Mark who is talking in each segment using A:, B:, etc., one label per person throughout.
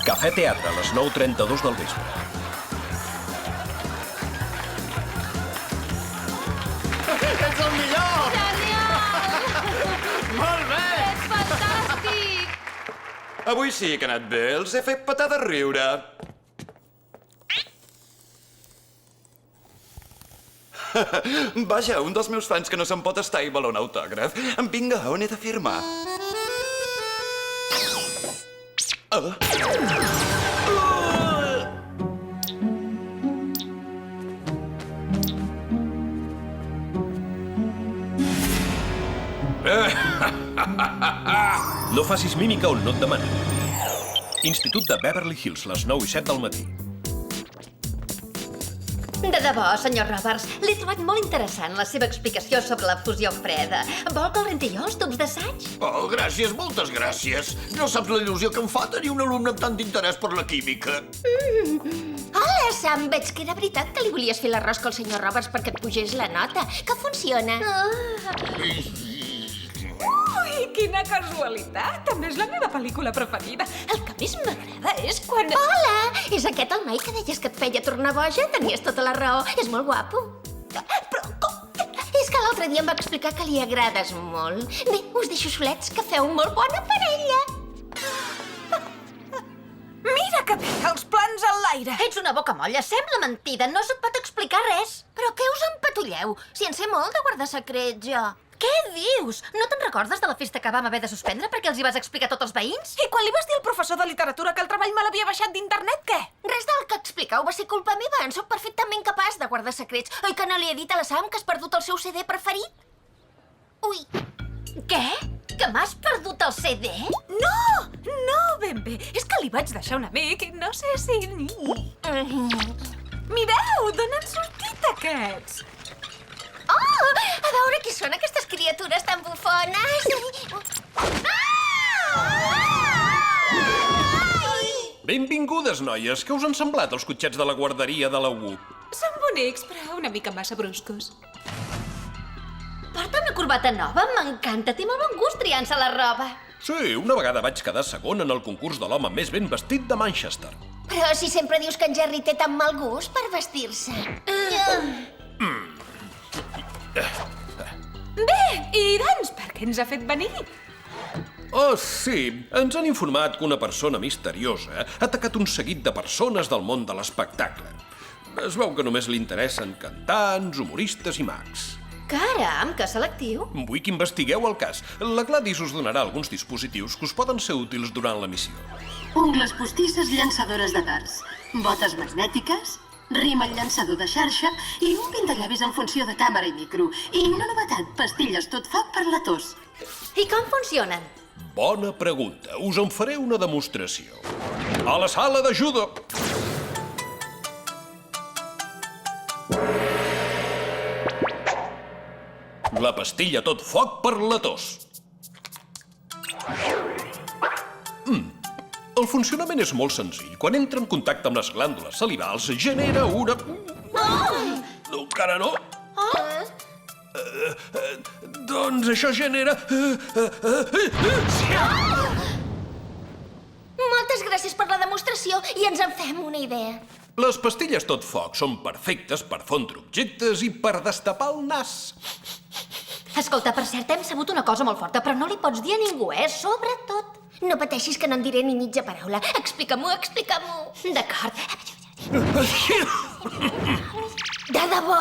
A: Cafè Teatre, a les 9:32 del vespre.
B: Ets el millor!
C: Genial!
B: Molt bé!
C: Ets fantàstic!
B: Avui sí que ha anat bé. Els he fet petar de riure. Vaja, un dels meus fans que no se'n pot estar i vol un autògraf. Vinga, on he de firmar?
A: No facis mímica on no et demanen. Institut de Beverly Hills, les 9:07 del matí.
D: De debò, senyor Roberts, l'he trobat molt interessant la seva explicació sobre la fusió freda. Vol que el renti jo, els tubs d'assaig?
E: Oh, gràcies, moltes gràcies. No saps la il·lusió que em fa tenir un alumne amb tant d'interès per la química.
F: Hola, Sam. Veig que era veritat que li volies fer l'arròs al senyor Roberts perquè et pugés la nota. Que funciona.
C: Ui, quina casualitat! També és la meva pel·lícula preferida. El que més m'agrada és quan...
F: Hola! És aquest el noi que deies que et feia tornar boja? Tenies tota la raó. És molt guapo. Però com? És que l'altre dia em va explicar que li agrades molt. Bé, us deixo solets, que feu molt bona parella.
C: Mira que bé, els plans a l'aire!
D: Ets una boca molla, sembla mentida, no se't pot explicar res.
F: Però què us empatulleu? Si en sé molt de guardar secrets, jo.
D: Què dius? No te'n recordes de la festa que vam haver de suspendre perquè els hi vas explicar a tots els veïns?
C: I quan li vas dir al professor de literatura que el treball me l'havia baixat d'internet, què?
F: Res del que expliqueu va ser culpa meva. En sóc perfectament capaç de guardar secrets. Oi que no li he dit a la Sam que has perdut el seu CD preferit? Ui.
D: Què? Que m'has perdut el CD?
C: No, ben bé. És que li vaig deixar un amic i no sé si... Mireu, d'on han sortit aquests?
F: Oh! A veure qui són aquestes criatures tan bufones.
A: Benvingudes, noies. Què us han semblat els cotxets de la guarderia de la UUP?
C: Són bonics, però una mica massa bruscos.
D: Porta una corbata nova? M'encanta, té molt bon gust triant-se la roba.
A: Sí, una vegada vaig quedar segon en el concurs de l'home més ben vestit de Manchester.
F: Però si sempre dius que en Jerry té tan mal gust per vestir-se.
C: Bé, i doncs, per què ens ha fet venir?
A: Oh, sí. Ens han informat que una persona misteriosa ha atacat un seguit de persones del món de l'espectacle. Es veu que només li interessen cantants, humoristes i mags.
D: Caram, que selectiu.
A: Vull que investigueu el cas. La Gladys us donarà alguns dispositius que us poden ser útils durant la missió.
G: Ungles postisses llançadores de dards, botes magnètiques, rímel llançador de xarxa i un pintallavis en funció de càmera i micro. I una novetat, pastilles tot foc per la tos.
D: I com funcionen?
A: Bona pregunta. Us en faré una demostració. A la sala de judo! La pastilla tot foc per la tos. El funcionament és molt senzill. Quan entra en contacte amb les glàndules salivals, genera una... No, encara no. Doncs això genera...
F: Moltes gràcies per la demostració i ens en fem una idea.
A: Les pastilles tot foc són perfectes per fondre objectes i per destapar el nas.
D: Escolta, per cert, hem sabut una cosa molt forta, però no li pots dir a ningú, sobretot.
F: No pateixis que no en diré ni mitja paraula. Explica-m'ho, explica-m'ho.
D: D'acord.
F: De debò?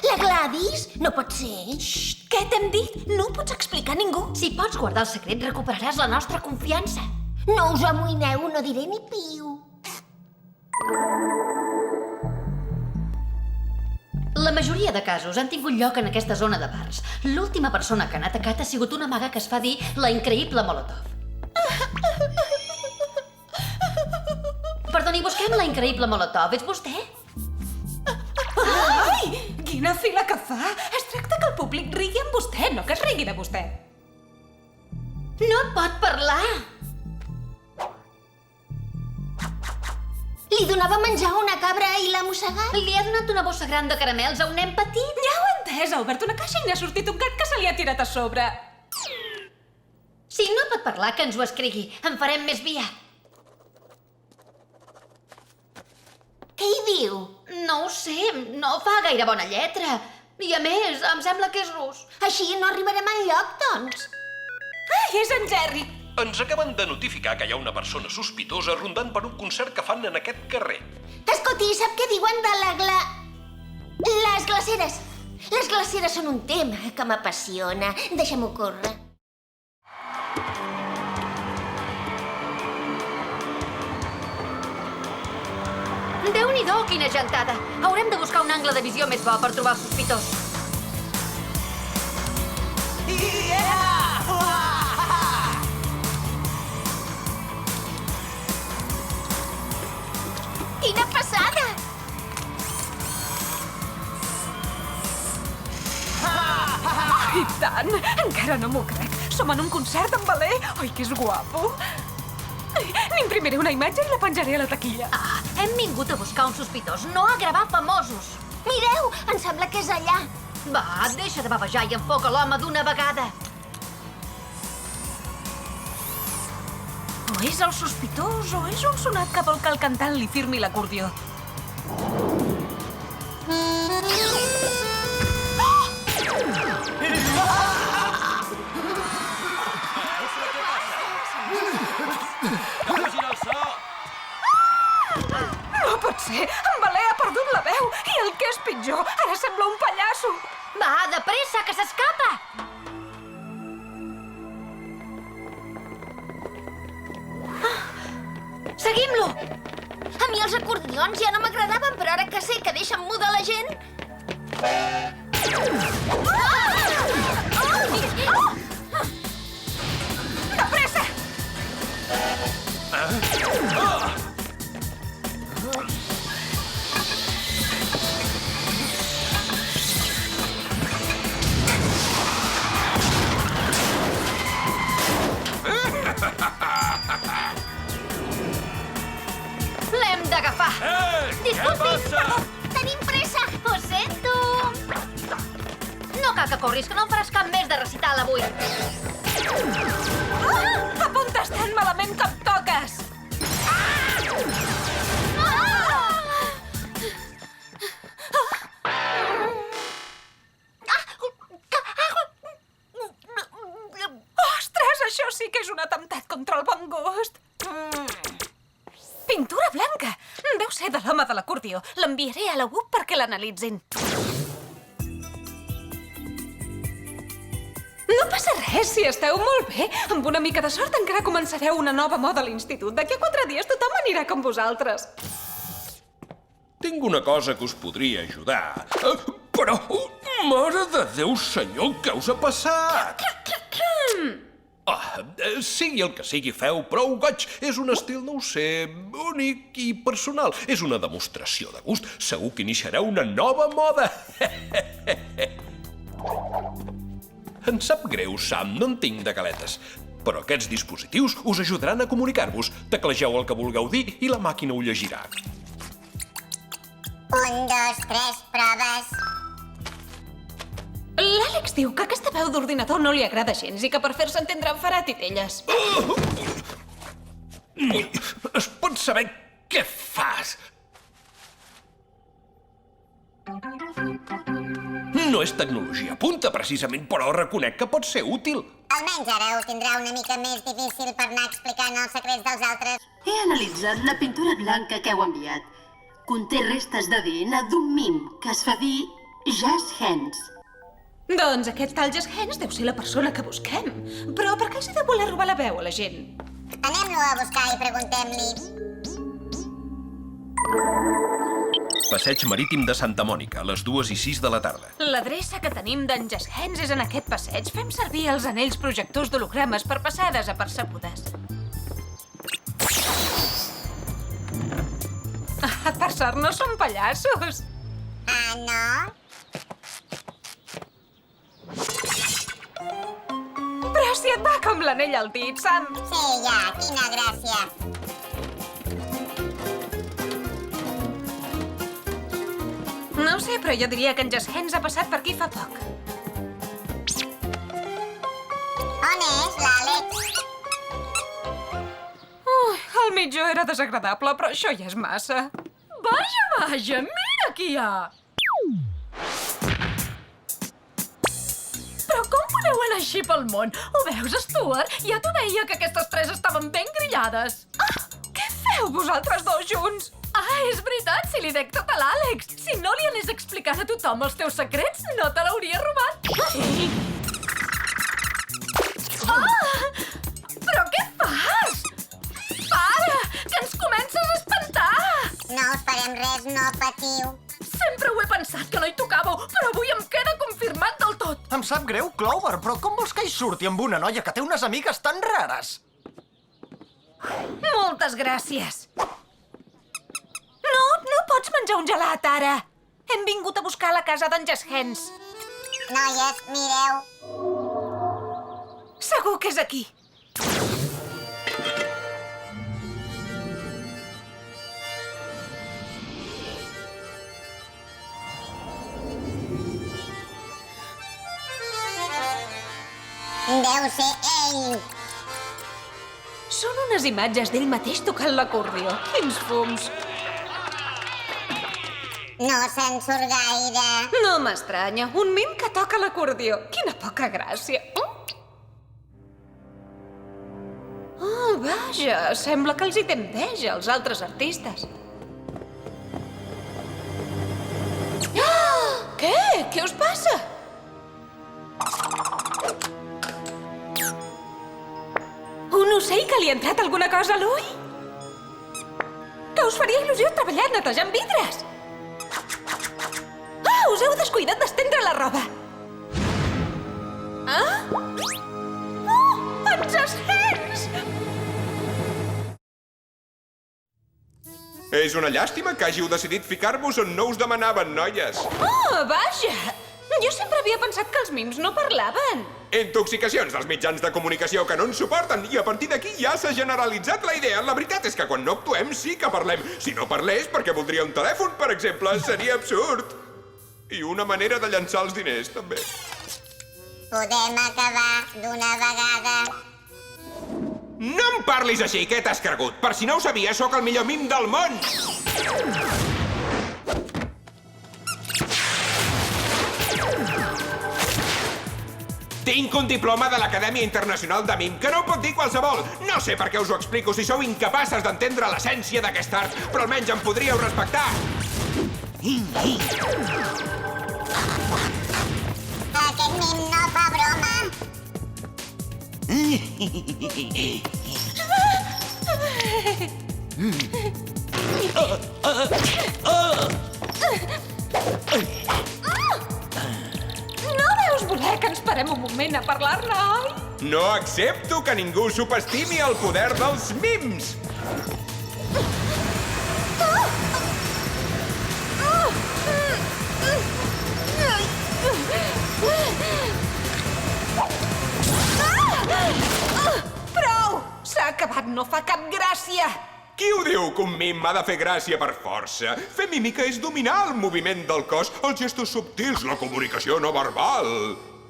F: La Gladys? No pot ser.
C: Xxt, què t'hem dit? No ho pots explicar a ningú.
D: Si pots guardar el secret, recuperaràs la nostra confiança.
F: No us amoïneu, no diré ni piu.
D: La majoria de casos han tingut lloc en aquesta zona de bars. L'última persona que han atacat ha sigut una maga que es fa dir la increïble Molotov. Perdoni, busquem la increïble Molotov. Ets vostè?
C: Ai, quina fila que fa! Es tracta que el públic rigui amb vostè, no que es rigui de vostè.
D: No pot parlar!
F: Li donava menjar a una cabra i l'ha mossegat?
D: Li ha donat una bossa gran de caramels a un nen petit?
C: Ja ho he entès, ha obert una caixa i n'ha sortit un gat que se li ha tirat a sobre.
D: Si no pot parlar, que ens ho escrigui. En farem més via.
F: Què hi diu?
D: No ho sé, no fa gaire bona lletra. I a més, em sembla que és rus.
F: Així no arribarem enlloc, doncs.
C: Ai, és en Jerry!
A: Ens acaben de notificar que hi ha una persona sospitosa rondant per un concert que fan en aquest carrer.
F: Escolti, sap què diuen de les glaceres? Les glaceres són un tema que m'apassiona. Deixa'm-ho córrer.
D: Déu-n'hi-do, quina gentada! Haurem de buscar un angle de visió més bo per trobar el sospitós.
F: Quina passada!
C: I tant! Encara no m'ho crec. Som en un concert amb ballet. Oi, que és guapo! N'imprimiré una imatge i la penjaré a la taquilla.
D: Ah, hem vingut a buscar un sospitós, no a gravar famosos.
F: Mireu, em sembla que és allà.
D: Va, deixa de bavejar i enfoca l'home d'una vegada.
C: O és el sospitós o és un sonat que vol que el cantant li firmi l'acordió. No pot ser! En Valer ha perdut la veu! I el que és pitjor, ara sembla un pallasso!
D: Va, de pressa, que s'escapa! Seguim-lo!
F: A mi els acordions ja no m'agradaven, però ara que sé que deixen mudar la gent...
C: De pressa!
D: L'hem d'agafar!
F: Disculpi, perdó, tenim pressa.
D: Ho sento! No cal que corris, que no em faràs cap més de recital avui.
C: Apuntes tan malament que em toques! Ostres, això sí que és un atemptat contra el bon gust! Pintura blanca! Deu ser de l'home de l'acordió. L'enviaré a la UP perquè l'analitzin. No passa res, si esteu molt bé. Amb una mica de sort encara començareu una nova moda a l'institut. D'aquí a 4 dies tothom anirà com vosaltres.
A: Tinc una cosa que us podria ajudar. Però, mare de Déu, senyor, què us ha passat? Sigui el que sigui, feu prou goig. És un estil, no ho sé, únic i personal. És una demostració de gust. Segur que iniciareu una nova moda. Em sap greu, Sam, no en tinc de galetes. Però aquests dispositius us ajudaran a comunicar-vos. Teclegeu el que vulgueu dir i la màquina ho llegirà.
F: 1, 2, 3, proves.
C: L'Àlex diu que aquesta veu d'ordinador no li agrada gens i que per fer-se entendre en farà titelles.
A: Es pot saber què fas? No és tecnologia punta, precisament, però reconec que pot ser útil.
H: Almenys ara us tindrà una mica més difícil per anar explicant els secrets dels altres.
G: He analitzat la pintura blanca que heu enviat. Conté restes d'ADN d'un mim que es fa dir Jazz Hands.
C: Doncs aquest tal Jazz Hands deu ser la persona que busquem. Però per què els he de voler robar la veu a la gent?
H: Anem-lo a buscar i preguntem-li.
A: Passeig marítim de Santa Mònica, a les 2:06 de la tarda.
C: L'adreça que tenim d'en Jazz Hands és en aquest passeig. Fem servir els anells projectors d'hologrames per passar desapercebudes. Per sort no són pallassos.
H: Ah, no?
C: Però si et va com l'anell al dit, Sam.
H: Sí, ja, quina gràcia.
C: No ho sé, però jo diria que en Jazz Hands ha passat per aquí fa poc.
H: On és l'Àlex?
C: El mitjó era desagradable, però això ja és massa.
I: vaja, vaja, mira qui hi ha! Però com podeu anar així pel món? Ho veus, Stuart? Ja t'ho deia que aquestes tres estaven ben grillades.
C: Què feu vosaltres dos junts?
I: Ah, és veritat, si li dec tot a l'Àlex. Si no li anés explicant a tothom els teus secrets, no te l'hauria robat. Però què fas? Para, que ens comences a espantar!
H: No us farem res, no patiu.
I: Sempre ho he pensat, que no hi tocàveu, però avui em queda confirmat del tot.
J: Em sap greu, Clover, però com vols que hi surti amb una noia que té unes amigues tan rares?
C: Moltes gràcies. No pots menjar un gelat, ara. Hem vingut a buscar la casa d'en Hens.
H: Noies, mireu.
C: Segur que és aquí.
H: Deu ser ell.
C: Són unes imatges d'ell mateix tocant l'acordió. Quins fums.
H: No se'n surt gaire.
C: No m'estranya. Un mim que toca l'acordió. Quina poca gràcia. Oh, vaja, sembla que els hi té enveja, als altres artistes. Què? Què us passa? Un ocell que li ha entrat alguna cosa a l'ull? Que us faria il·lusió treballar netejant vidres? Ah, us heu descuidat d'estendre la roba. Ah? Oh, ens Hens!
K: És una llàstima que hàgiu decidit ficar-vos on no us demanaven, noies.
C: Oh, vaja! Jo sempre havia pensat que els mims no parlaven.
K: Intoxicacions dels mitjans de comunicació que no ens suporten i a partir d'aquí ja s'ha generalitzat la idea. La veritat és que quan no actuem sí que parlem. Si no parlés, perquè voldria un telèfon, per exemple, seria absurd. I una manera de llançar els diners, també.
H: Podem acabar d'una vegada.
K: No em parlis així, què t'has cregut? Per si no ho sabies, sóc el millor mim del món! Tinc un diploma de l'Acadèmia Internacional de Mim, que no ho pot dir qualsevol. No sé per què us ho explico si sou incapaces d'entendre l'essència d'aquest art, però almenys em podríeu respectar.
H: Aquest mim no fa broma.
C: No deus voler que ens parem un moment a parlar-ne, oi?
K: No accepto que ningú subestimi el poder dels mims.
C: Prou! S'ha acabat, no fa cap gràcia.
K: Qui ho diu que un mim ha de fer gràcia per força? Fer mímica és dominar el moviment del cos, els gestos subtils, la comunicació no verbal.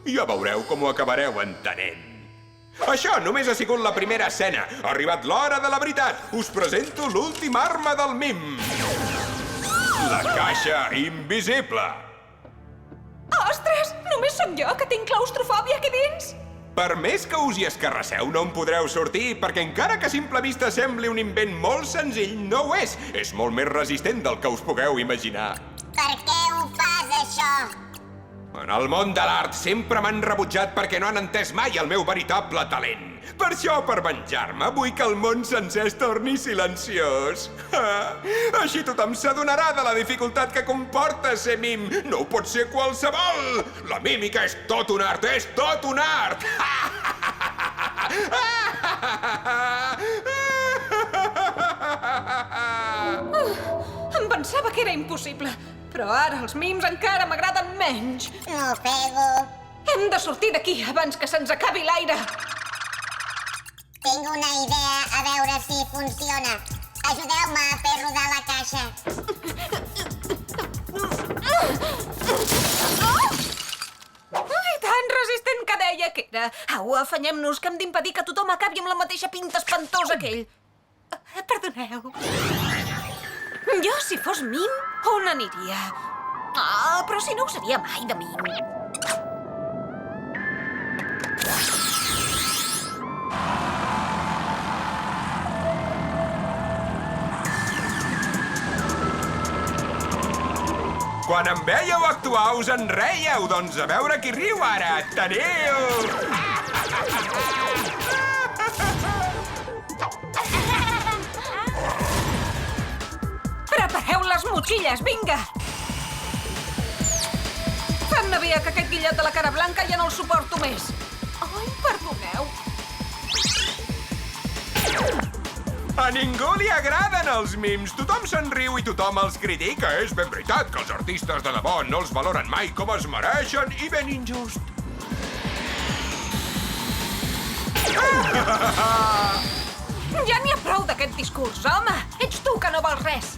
K: Ja veureu com ho acabareu entenent. Això només ha sigut la primera escena. Ha arribat l'hora de la veritat. Us presento l'última arma del mim. La caixa invisible.
C: Ostres, només sóc jo que tinc claustrofòbia aquí dins?
K: Per més que us hi escarrasseu, no en podreu sortir, perquè encara que a simple vista sembli un invent molt senzill, no ho és. És molt més resistent del que us pugueu imaginar.
H: Per què ho fas, això?
K: En el món de l'art sempre m'han rebutjat perquè no han entès mai el meu veritable talent. Per això, per venjar-me, vull que el món sencer es torni silenciós. Així tothom s'adonarà de la dificultat que comporta ser mim. No ho pot ser qualsevol. La mímica és tot un art, és tot un art.
C: Em pensava que era impossible, però ara els mims encara m'agraden menys.
H: M'ofego.
C: Hem de sortir d'aquí abans que se'ns acabi l'aire.
H: Tinc una idea, a veure si funciona. Ajudeu-me a fer rodar la caixa.
C: Ai, tan resistent que deia que era. Au, afanyem-nos, que hem d'impedir que tothom acabi amb la mateixa pinta espantosa que ell. Perdoneu.
I: Jo, si fos mim, on aniria? Però si no ho seria mai de mim.
K: Quan em veieu actuar us en reieu, doncs a veure qui riu ara. Teniu!
I: Prepareu les motxilles, vinga! Fem-ne via que aquest guillet de la cara blanca ja no el suporto més. Ai, perdoneu.
K: A ningú li agraden els mims. Tothom se'n riu i tothom els critica. És ben veritat que els artistes de debò no els valoren mai com es mereixen i ben injust.
I: Ja n'hi ha prou d'aquest discurs, home! Ets tu que no vols res!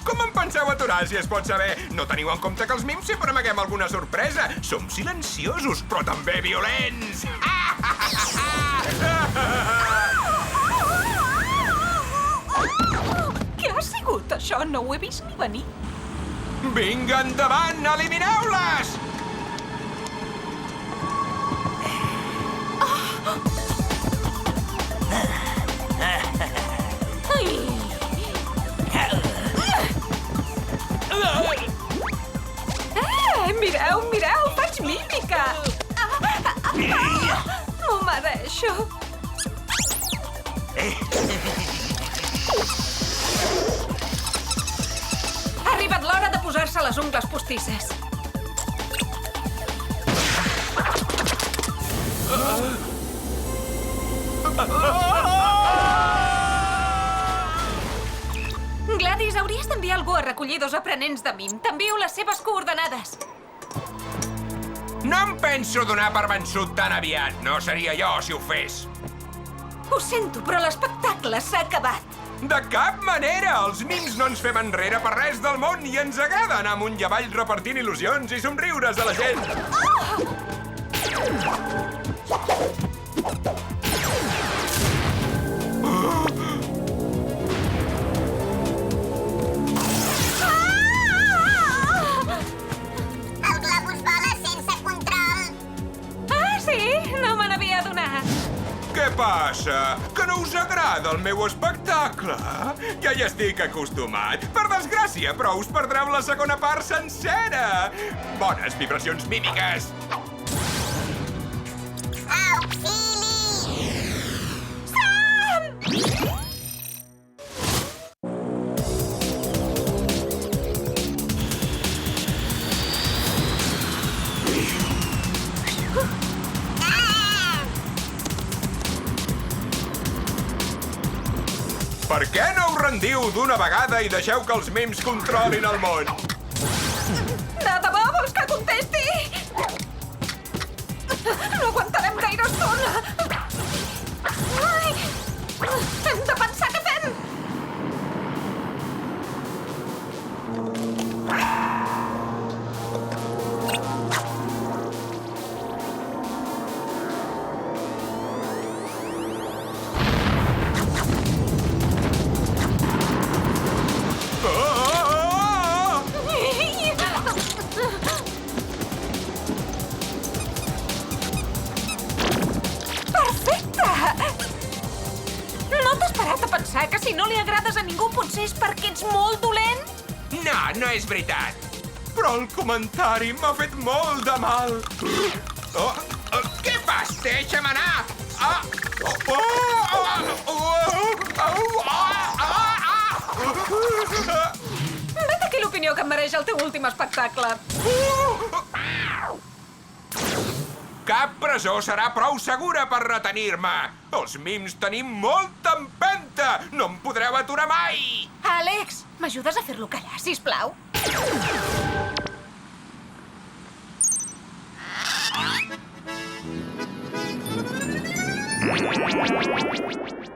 K: Com em penseu aturar, si es pot saber? No teniu en compte que els mims sempre amaguem alguna sorpresa. Som silenciosos, però també violents!
I: Què ha sigut, això? No ho he vist ni venir.
K: Vinga, endavant! Elimineu-les!
I: Mireu, mireu, faig mímica! M'ho mereixo. Ha arribat l'hora de posar-se les ungles postisses. Gladys, hauries d'enviar algú a recollir 2 aprenents de mim. T'envio les seves coordenades.
K: No em penso donar per vençut tan aviat. No seria jo si ho fes.
I: Ho sento, però l'espectacle s'ha acabat.
K: De cap manera! Els mims no ens fem enrere per res del món i ens agrada anar amunt i avall repartint il·lusions i somriures a la gent.
H: El globus vola sense control.
I: Ah, sí? No me n'havia adonat.
K: Què passa? Que no us agrada el meu espectacle? Ja hi estic acostumat. Per desgràcia, però us perdreu la segona part sencera. Bones vibracions mímiques.
H: Auxili!
K: Per què no us rendiu d'una vegada i deixeu que els mims controlin el món?
I: De debò vols que contesti? No aguantarem gaire estona. Ai! Hem de pensar què fem. Que si no li agrades a ningú potser és perquè ets molt dolent?
K: No, no és veritat. Però el comentari m'ha fet molt de mal. Què fas? Deixa'm anar!
I: Vet aquí l'opinió que em mereix el teu últim espectacle.
K: Cap presó serà prou segura per retenir-me. Els mims tenim molta empenta. No em podreu aturar mai.
I: Àlex, m'ajudes a fer-lo callar, sisplau?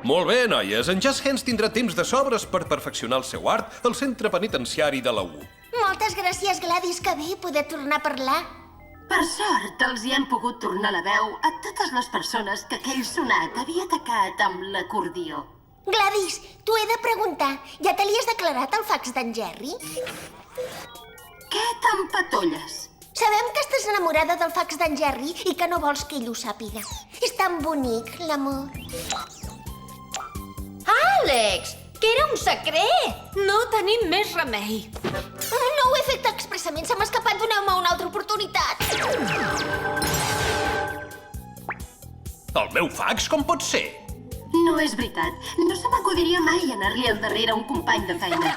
A: Molt bé, noies. En Just Hands tindrà temps de sobres per perfeccionar el seu art al centre penitenciari de la U.
F: Moltes gràcies, Gladys, que bé poder tornar a parlar.
G: Per sort, els hi han pogut tornar la veu a totes les persones que aquell sonat havia atacat amb l'acordió.
F: Gladys, t'ho he de preguntar. Ja te li has declarat al fax d'en Jerry?
G: Què t'empatolles?
F: Sabem que estàs enamorada del fax d'en Jerry i que no vols que ell ho sàpiga. És tan bonic, l'amor.
D: Àlex, que era un secret!
C: No tenim més remei.
F: No ho he fet expressament, se m'ha escapat. Doneu-me una altra oportunitat.
A: El meu fax, com pot ser?
G: No és veritat. No se m'acudiria mai anar-li al darrere a un company de feina.